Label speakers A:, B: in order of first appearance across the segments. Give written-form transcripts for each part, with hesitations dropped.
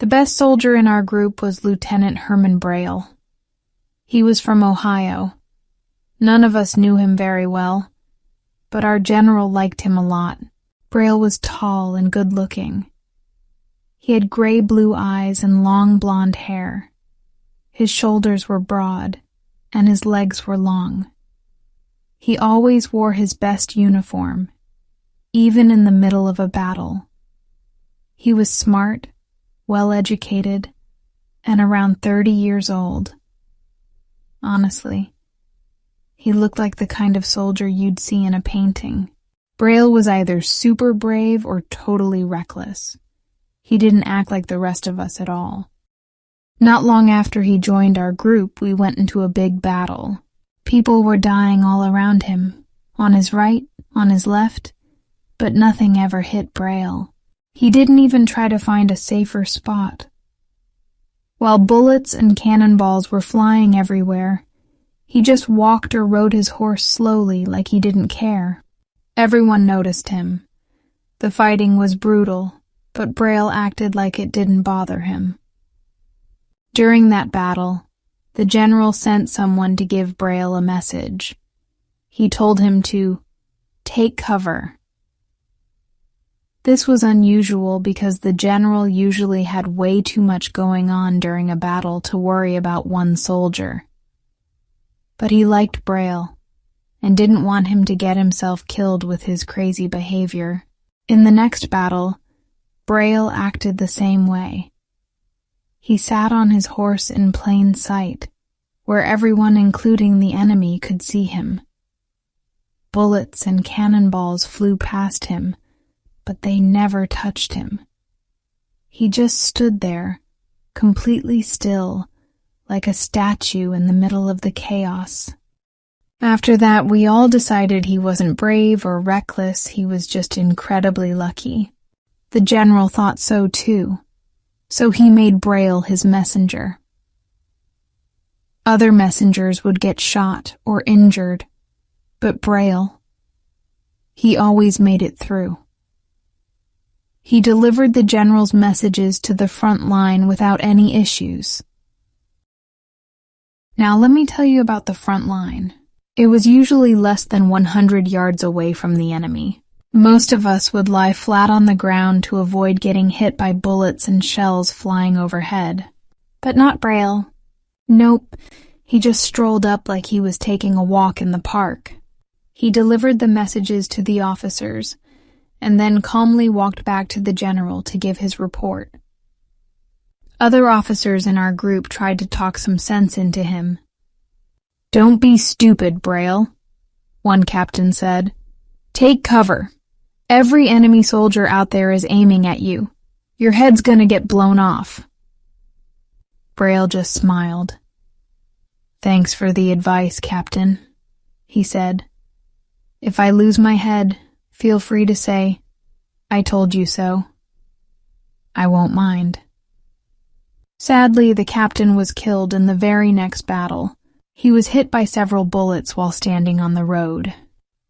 A: The best soldier in our group was Lieutenant Herman Braille. He was from Ohio. None of us knew him very well, but our general liked him a lot. Braille was tall and good-looking. He had gray-blue eyes and long blonde hair. His shoulders were broad, and his legs were long. He always wore his best uniform, even in the middle of a battle. He was smart, well-educated, and around 30 years old. Honestly, he looked like the kind of soldier you'd see in a painting. Braille was either super brave or totally reckless. He didn't act like the rest of us at all. Not long after he joined our group, we went into a big battle. People were dying all around him, on his right, on his left, but nothing ever hit Braille. He didn't even try to find a safer spot. While bullets and cannonballs were flying everywhere, he just walked or rode his horse slowly like he didn't care. Everyone noticed him. The fighting was brutal, but Braille acted like it didn't bother him. During that battle, the general sent someone to give Braille a message. He told him to take cover. This was unusual because the general usually had way too much going on during a battle to worry about one soldier. But he liked Braille and didn't want him to get himself killed with his crazy behavior. In the next battle, Braille acted the same way. He sat on his horse in plain sight, where everyone, including the enemy, could see him. Bullets and cannonballs flew past him, but they never touched him. He just stood there, completely still, like a statue in the middle of the chaos. After that, we all decided he wasn't brave or reckless, he was just incredibly lucky. The general thought so too, so he made Braille his messenger. Other messengers would get shot or injured, but Braille, he always made it through. He delivered the general's messages to the front line without any issues. Now let me tell you about the front line. It was usually less than 100 yards away from the enemy. Most of us would lie flat on the ground to avoid getting hit by bullets and shells flying overhead. But not Braille. Nope, he just strolled up like he was taking a walk in the park. He delivered the messages to the officers, and then calmly walked back to the general to give his report. Other officers in our group tried to talk some sense into him. "Don't be stupid, Braille," one captain said. "Take cover. Every enemy soldier out there is aiming at you. Your head's gonna get blown off." Braille just smiled. "Thanks for the advice, Captain," he said. "If I lose my head, feel free to say, 'I told you so.' I won't mind." Sadly, the captain was killed in the very next battle. He was hit by several bullets while standing on the road.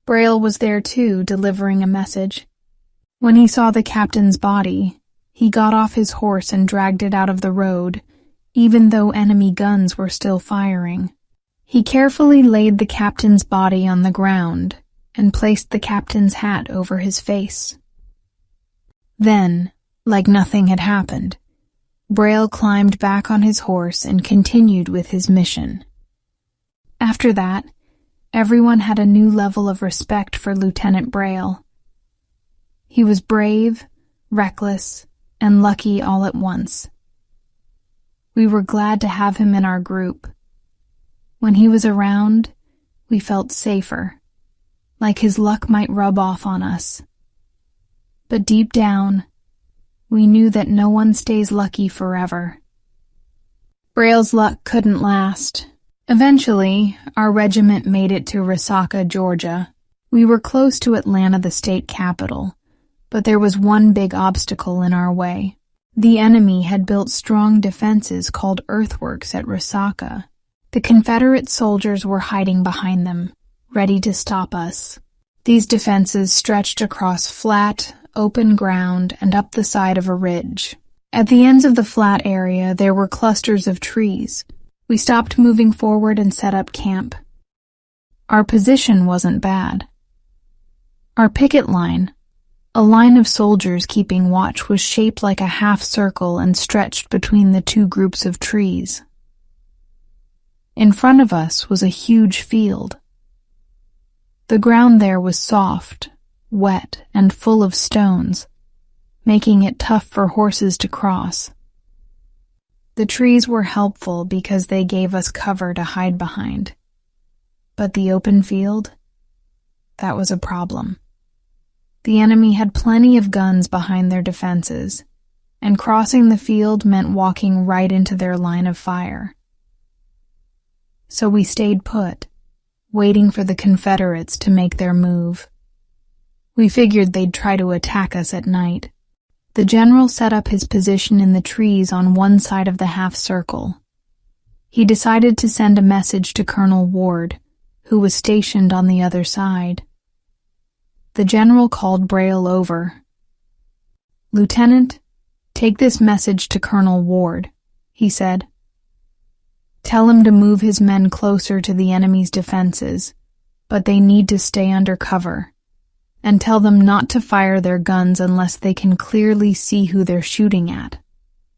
A: Braille was there too, delivering a message. When he saw the captain's body, he got off his horse and dragged it out of the road, even though enemy guns were still firing. He carefully laid the captain's body on the ground and placed the captain's hat over his face. Then, like nothing had happened, Braille climbed back on his horse and continued with his mission. After that, everyone had a new level of respect for Lieutenant Braille. He was brave, reckless, and lucky all at once. We were glad to have him in our group. When he was around, we felt safer, like his luck might rub off on us. But deep down, we knew that no one stays lucky forever. Braille's luck couldn't last. Eventually, our regiment made it to Resaca, Georgia. We were close to Atlanta, the state capital, but there was one big obstacle in our way. The enemy had built strong defenses called earthworks at Resaca. The Confederate soldiers were hiding behind them, ready to stop us. These defenses stretched across flat, open ground and up the side of a ridge. At the ends of the flat area, there were clusters of trees. We stopped moving forward and set up camp. Our position wasn't bad. Our picket line, a line of soldiers keeping watch, was shaped like a half circle and stretched between the two groups of trees. In front of us was a huge field. The ground there was soft, wet, and full of stones, making it tough for horses to cross. The trees were helpful because they gave us cover to hide behind. But the open field? That was a problem. The enemy had plenty of guns behind their defenses, and crossing the field meant walking right into their line of fire. So we stayed put, waiting for the Confederates to make their move. We figured they'd try to attack us at night. The general set up his position in the trees on one side of the half circle. He decided to send a message to Colonel Ward, who was stationed on the other side. The general called Braille over. "Lieutenant, take this message to Colonel Ward," he said. "Tell him to move his men closer to the enemy's defenses, but they need to stay under cover. And tell them not to fire their guns unless they can clearly see who they're shooting at.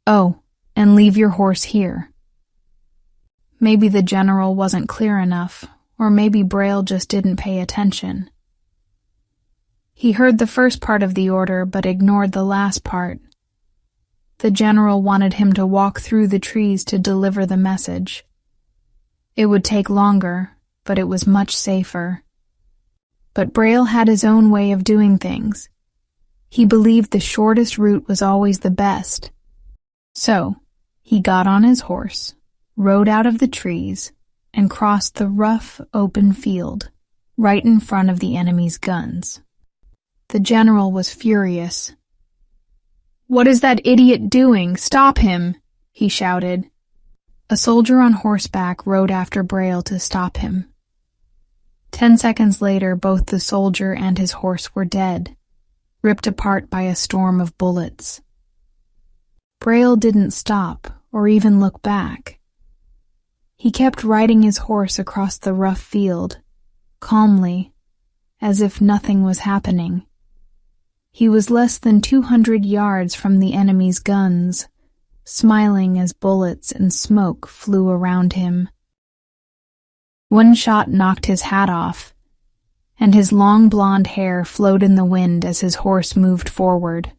A: Oh, and leave your horse here." Maybe the general wasn't clear enough, or maybe Braille just didn't pay attention. He heard the first part of the order but ignored the last part. The general wanted him to walk through the trees to deliver the message. It would take longer, but it was much safer. But Braille had his own way of doing things. He believed the shortest route was always the best. So, he got on his horse, rode out of the trees, and crossed the rough, open field, right in front of the enemy's guns. The general was furious. "What is that idiot doing? Stop him!" he shouted. A soldier on horseback rode after Braille to stop him. 10 seconds later, both the soldier and his horse were dead, ripped apart by a storm of bullets. Braille didn't stop or even look back. He kept riding his horse across the rough field, calmly, as if nothing was happening. He was less than 200 yards from the enemy's guns, smiling as bullets and smoke flew around him. One shot knocked his hat off, and his long blonde hair flowed in the wind as his horse moved forward.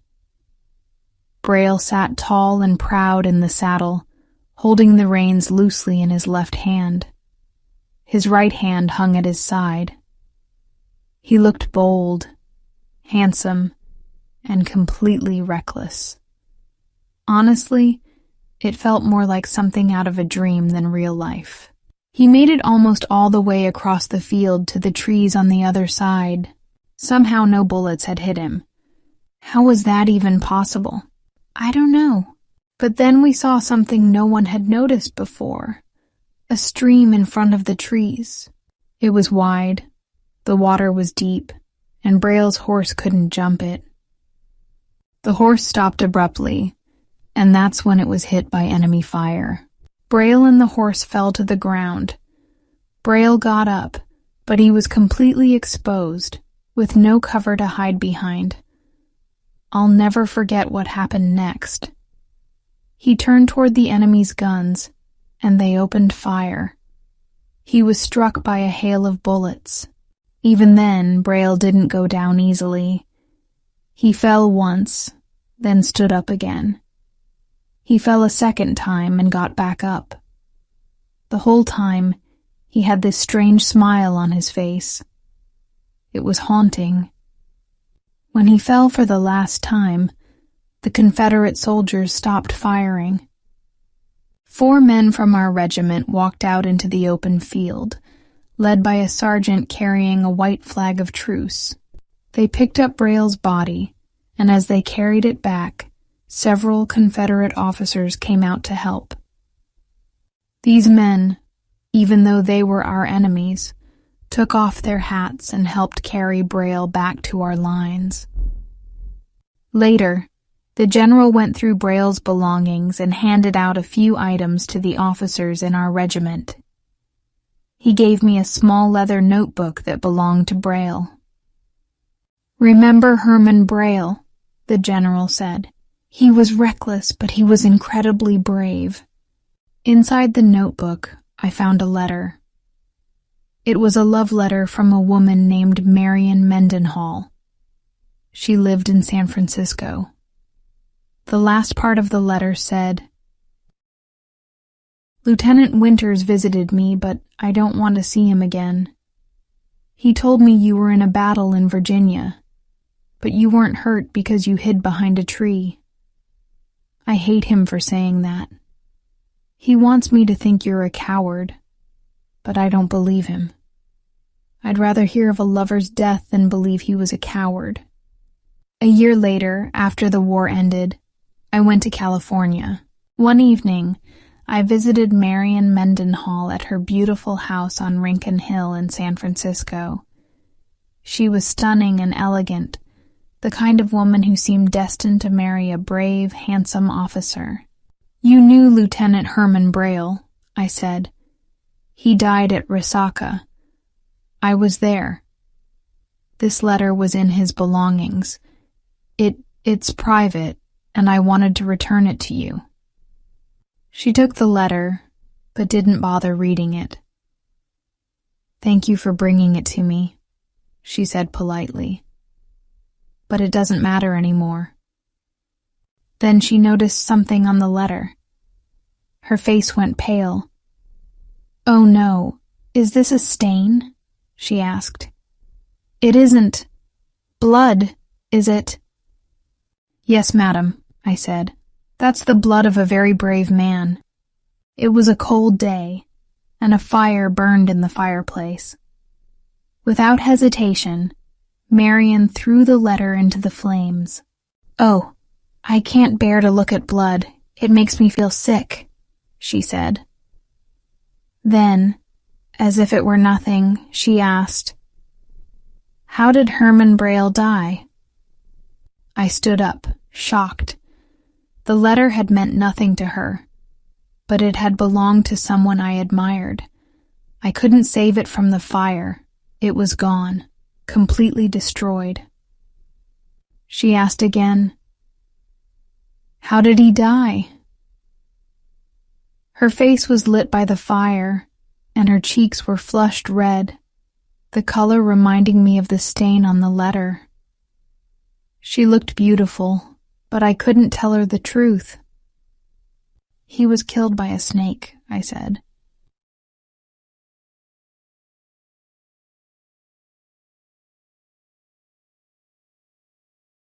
A: Braille sat tall and proud in the saddle, holding the reins loosely in his left hand. His right hand hung at his side. He looked bold, handsome, and completely reckless. Honestly, it felt more like something out of a dream than real life. He made it almost all the way across the field to the trees on the other side. Somehow no bullets had hit him. How was that even possible? I don't know. But then we saw something no one had noticed before. A stream in front of the trees. It was wide, the water was deep, and Braille's horse couldn't jump it. The horse stopped abruptly, and that's when it was hit by enemy fire. Braille and the horse fell to the ground. Braille got up, but he was completely exposed, with no cover to hide behind. I'll never forget what happened next. He turned toward the enemy's guns, and they opened fire. He was struck by a hail of bullets. Even then, Braille didn't go down easily. He fell once, then stood up again. He fell a second time and got back up. The whole time, he had this strange smile on his face. It was haunting. When he fell for the last time, the Confederate soldiers stopped firing. 4 men from our regiment walked out into the open field, led by a sergeant carrying a white flag of truce. They picked up Braille's body, and as they carried it back, several Confederate officers came out to help. These men, even though they were our enemies, took off their hats and helped carry Braille back to our lines. Later, The general went through Braile's belongings and handed out a few items to the officers in our regiment. He gave me a small leather notebook that belonged to Braille. "Remember Herman Braille," the general said. "He was reckless, but he was incredibly brave." Inside the notebook, I found a letter. It was a love letter from a woman named Marion Mendenhall. She lived in San Francisco. The last part of the letter said, "Lieutenant Winters visited me, but I don't want to see him again. He told me you were in a battle in Virginia, but you weren't hurt because you hid behind a tree. I hate him for saying that. He wants me to think you're a coward, but I don't believe him. I'd rather hear of a lover's death than believe he was a coward." A year later, after the war ended, I went to California. One evening, I visited Marion Mendenhall at her beautiful house on Rincon Hill in San Francisco. She was stunning and elegant, the kind of woman who seemed destined to marry a brave, handsome officer. "You knew Lieutenant Herman Braille," I said. "He died at Resaca. I was there. This letter was in his belongings. It's private, and I wanted to return it to you." She took the letter, but didn't bother reading it. "Thank you for bringing it to me," she said politely. "But it doesn't matter anymore." Then she noticed something on the letter. Her face went pale. "Oh no, is this a stain?" she asked. "It isn't blood, is it?" "Yes, madam," I said. "That's the blood of a very brave man." It was a cold day, and a fire burned in the fireplace. Without hesitation, Marion threw the letter into the flames. "Oh, I can't bear to look at blood. It makes me feel sick," she said. Then, as if it were nothing, she asked, "How did Herman Braille die?" I stood up, shocked. The letter had meant nothing to her, but it had belonged to someone I admired. I couldn't save it from the fire. It was gone, completely destroyed. She asked again, "How did he die?" Her face was lit by the fire, and her cheeks were flushed red, the color reminding me of the stain on the letter. She looked beautiful, but I couldn't tell her the truth. "He was killed by a snake," I said.